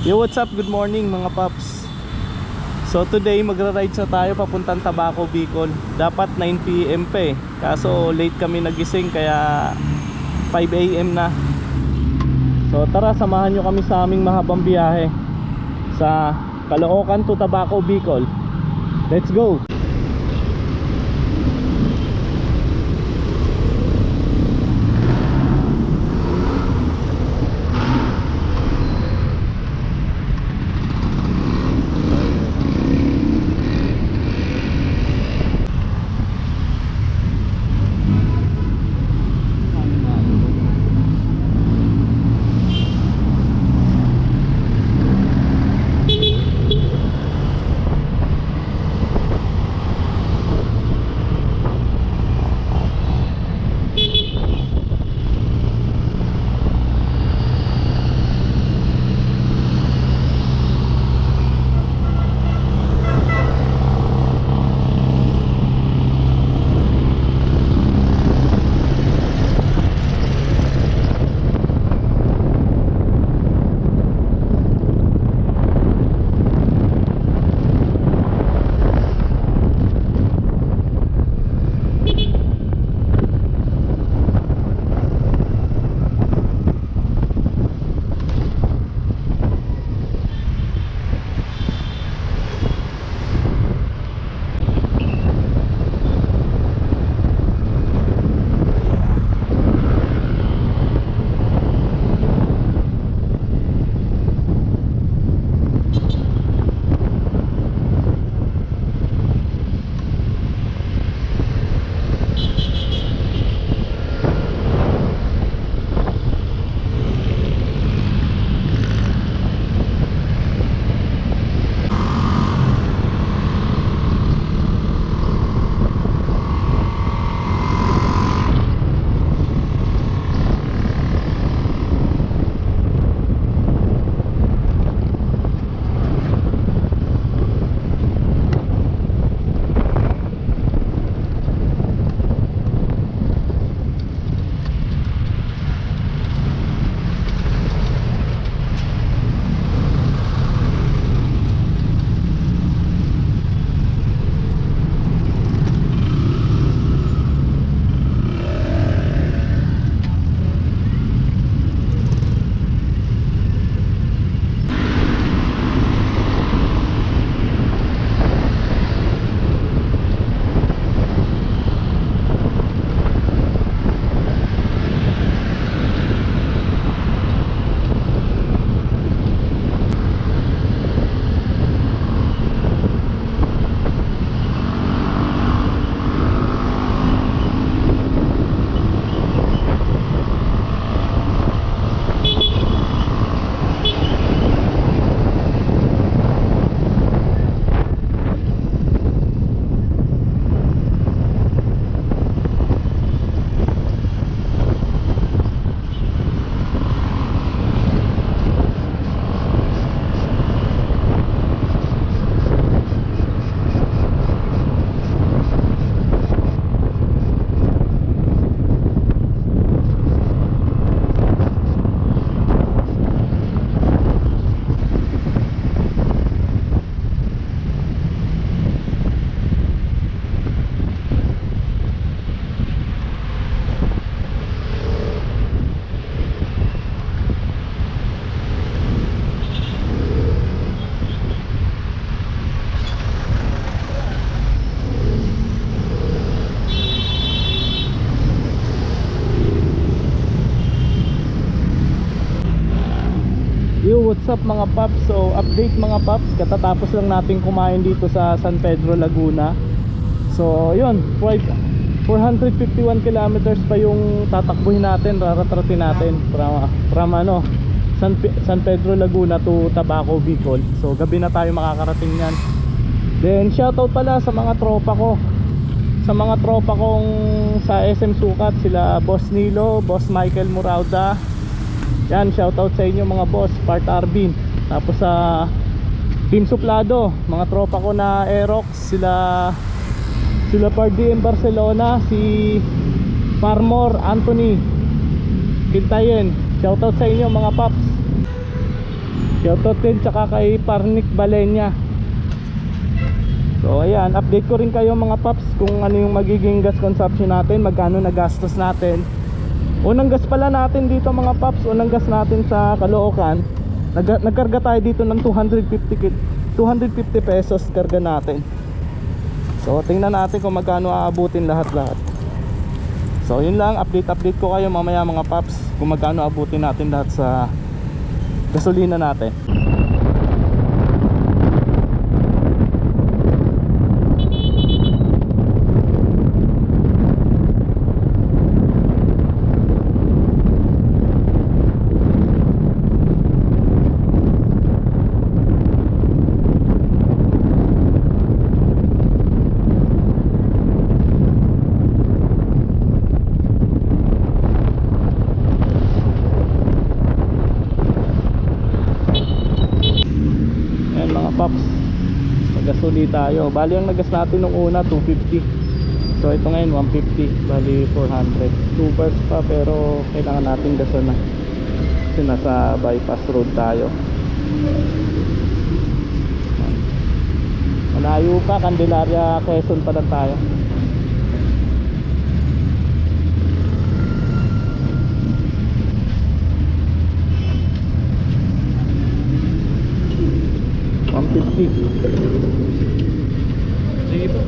Yo, what's up? Good morning mga paps. So today magra-ride na tayo papuntang Tabaco, Bicol. Dapat 9 PM pa eh. Kaso late kami nagising kaya 5 AM na. So tara, samahan nyo kami sa aming mahabang biyahe sa Caloocan to Tabaco, Bicol. Let's go! Yo, what's up mga paps? So update mga paps, katatapos lang natin kumain dito sa San Pedro, Laguna. So yun, 451 kilometers pa yung tatakbuhin natin, raratratin natin from ano, San Pedro, Laguna to Tabaco, Bicol. So gabi na tayo makakarating yan. Then shoutout pala sa mga tropa ko, sa mga tropa kong sa SM Sukat, sila Boss Nilo, Boss Michael Murauda. Yan, shoutout sa inyo mga boss, Part Arvin. Tapos sa Team Suplado, mga tropa ko na Aerox, sila Part DM Barcelona, si Farmor Anthony Kintayen. Shoutout sa inyo mga paps. Shoutout din tsaka kay Parnik Balenya. So ayan, update ko rin kayo mga paps kung ano yung magiging gas consumption natin, magkano nagastos natin. Unang gas pala natin dito mga paps, unang gas natin sa Caloocan, nagkarga tayo dito ng 250 pesos karga natin. So tingnan natin kung magkano aabutin lahat-lahat. So yun lang, update ko kayo mamaya mga paps kung magkano aabutin natin lahat sa gasolina natin. Paps, nagasuli tayo. Bali ang nagas natin nung una 250. So ito ngayon 150. Bali 400. 2 bars pa pero kailangan natin gasan na. Kasi nasa bypass road tayo. Malayo pa, Candelaria, Quezon pa lang tayo. Sige po.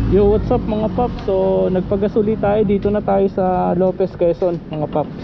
Yo, what's up mga paps? So nagpagasuli tayo, dito na tayo sa Lopez, Quezon mga paps.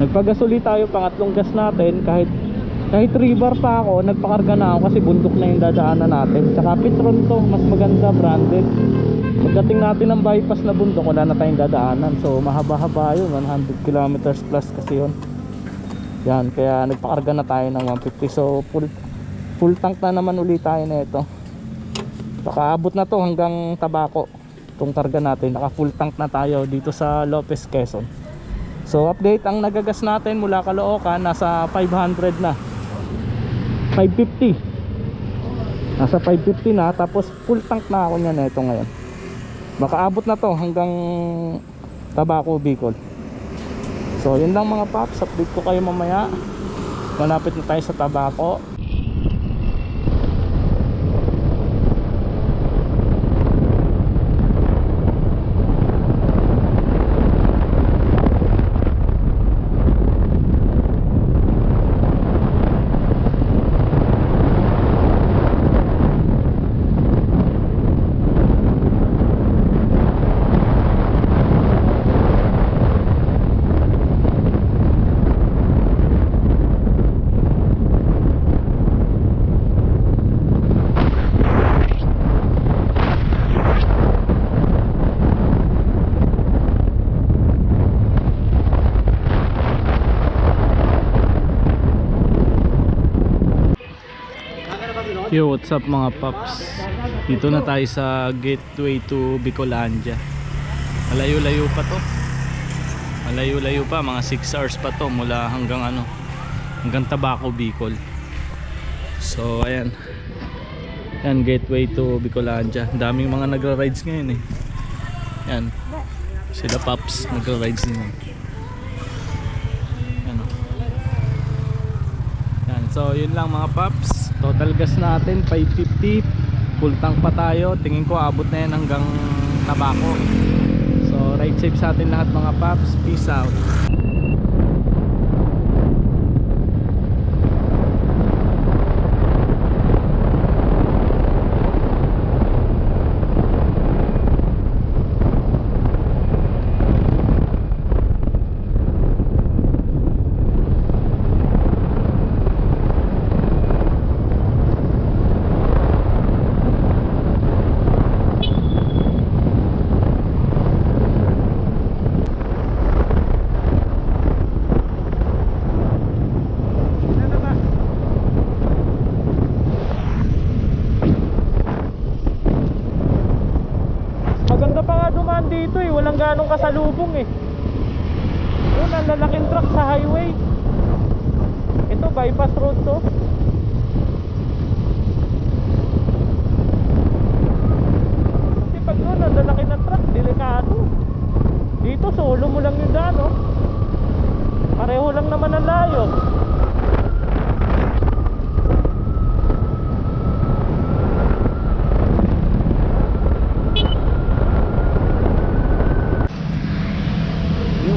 Nagpagasuli tayo, pangatlong gas natin. Kahit 3 bar pa ako, nagpakarga na ako kasi bundok na yung dadaanan natin. Tsaka Petron to, mas maganda, branded. Pagdating natin ng bypass na bundok, wala na tayong dadaanan. So mahaba-haba yun, 100 kilometers plus kasi yun. Yan, kaya nagpakarga na tayo ng 150. So full tank na naman ulit tayo na ito. Nakaabot na to hanggang Tabaco itong karga natin. Naka full tank na tayo dito sa Lopez, Quezon. So update, ang nagagas natin mula Caloocan nasa 500 na, 550, nasa 550 na. Tapos full tank na ako niyan ito ngayon. Makaabot na to hanggang Tabaco, Bicol. So yun lang mga paps, update ko kayo mamaya. Malapit na tayo sa Tabaco. Yo, what's up mga paps? Dito na tayo sa gateway to Bicolandia. Malayo-layo pa to. Malayo-layo pa, mga 6 hours pa to mula hanggang hanggang Tabaco, Bicol. So ayan. Yan, gateway to Bicolandia. Daming mga nagra-rides ngayon eh. Yan. Sila paps nagra-rides din. Yan. Yan. So yun lang mga paps. Total gas natin 550. Full tank pa tayo. Tingin ko abot na yan hanggang Tabaco. So ride safe sa atin lahat mga paps. Peace out. Dito eh, walang ganong kasalubong eh. Yun, ang lalaking truck sa highway. Ito, bypass road to. Kasi pag doon, ang lalaki ng truck, delikado. Dito, solo mo lang yung daan, oh. Pareho lang naman ang layo.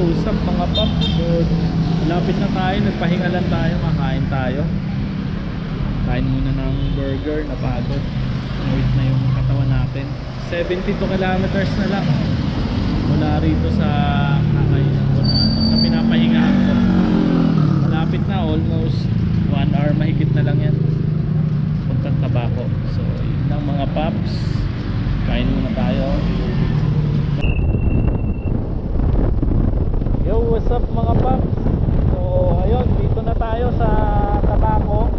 Usap mga paps. So malapit na tayo, nagpahinga lang tayo, kakain tayo. Kain muna ng burger, napagod. Nawit na yung katawan natin. 72 kilometers na lang mula rito sa kakainan ko sa pinapahingahan ko. Malapit na, almost 1 hour mahigit na lang yan puntang Tabaco. So yun lang mga paps. Kain muna tayo. Yo, what's up mga paps? So ayun, dito na tayo sa Tabaco.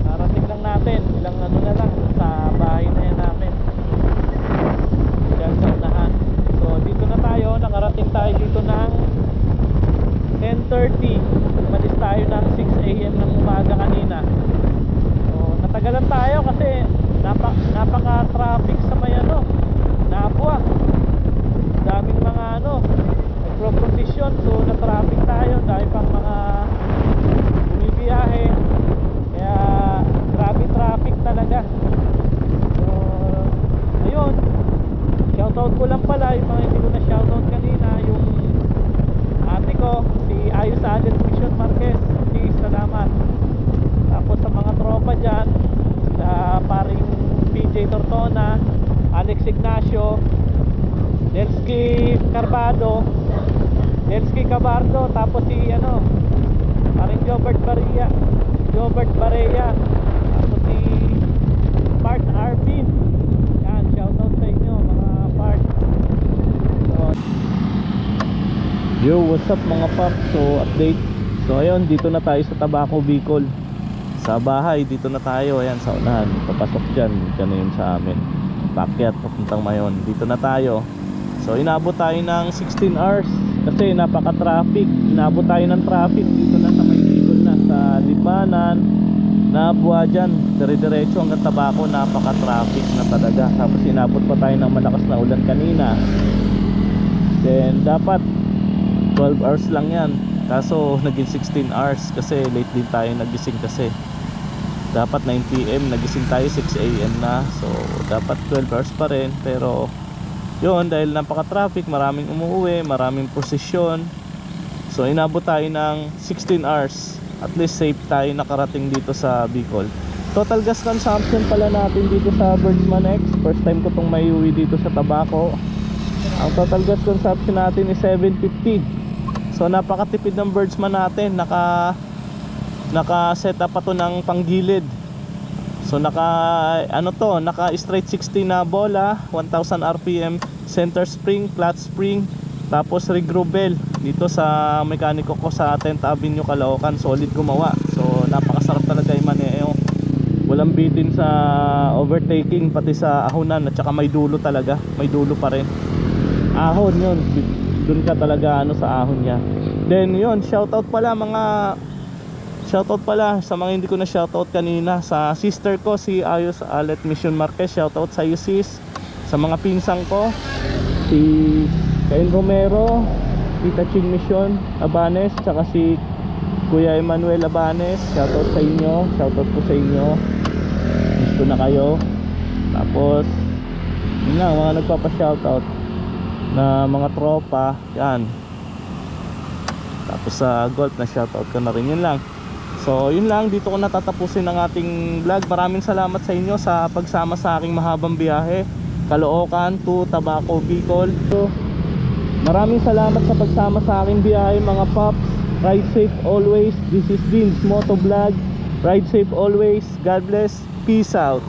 Narating lang natin, ilang na lang sa bahay na yan namin diyan sa unahan. So dito na tayo, nakarating tayo dito ng 10:30. Umalis tayo ng 6 AM ng umaga kanina. So natagalan tayo kasi napaka-traffic sa may Napua. Daming mga proposition, so na-traffic tayo, dahil pang mga bumibiyahe, kaya grabe traffic talaga. So ayun, shoutout ko lang pala yung mga hindi ko na shoutout kanina, yung ate ko, si Ayos Adet Mission Marquez, please, salamat. Tapos sa mga tropa dyan, sa paring PJ Tortona, Alex Ignacio, Delski Cabardo, tapos si paring Jobert Barea, tapos si Part Arvin. Yan, shoutout sa inyo mga Part. So, yo, what's up mga paps? So update. So ayun, dito na tayo sa Tabaco, Bicol. Sa bahay, dito na tayo. Ayan, sa unahan, papasok dyan yun sa amin. Pakyat, papuntang Mayon. Dito na tayo. So inabot tayo ng 16 hours kasi napaka-traffic. Inabot tayo ng traffic dito na sa may Bicol na, sa Libanan, Nabua dyan, dire-diretso hanggang Tabaco. Napaka-traffic na talaga. Tapos inabot pa tayo ng malakas na ulan kanina. Then dapat 12 hours lang yan, kaso naging 16 hours kasi late din tayo nagising. Kasi dapat 9 PM, nagising tayo 6 AM na. So dapat 12 hours pa rin, pero yun, dahil napaka-traffic, maraming umuwi, maraming posisyon. So inabot tayo ng 16 hours. At least safe tayo nakarating dito sa Bicol. Total gas consumption pala natin dito sa Birdsman X. First time ko itong mayuwi dito sa Tabaco. Ang total gas consumption natin is 750. So napakatipid ng Birdsman natin. Naka-set up pa to ng panggilid. So naka straight 60 na bola, 1000 RPM, center spring, flat spring, tapos rig rubel dito sa mekaniko ko sa 10th Avenue, Caloocan. Solid gumawa. So napakasarap talaga yung maneo. Walang lambitin sa overtaking, pati sa ahonan, at saka may dulo talaga, may dulo pa rin. Ahon yun, dun ka talaga ano sa ahon niya. Then yun, shoutout pala sa mga hindi ko na shoutout kanina, sa sister ko si Ayos Alet Mission Marquez, shoutout sa iyo sis. Sa mga pinsang ko, si Cain Romero, Tita Ching Mission Abanes, tsaka si Kuya Emmanuel Abanes, shoutout sa inyo, shoutout po sa inyo. Miss ko na kayo. Tapos yun lang, mga nagpapa-shoutout na mga tropa, yan. Tapos sa golf na shoutout ko na rin, yun lang. So yun lang, dito ko natatapusin ang ating vlog. Maraming salamat sa inyo sa pagsama sa aking mahabang biyahe, Caloocan to Tabaco, Bicol. So, maraming salamat sa pagsama sa aking biyahe mga paps. Ride safe always. This is Vince Motovlog. Ride safe always. God bless. Peace out.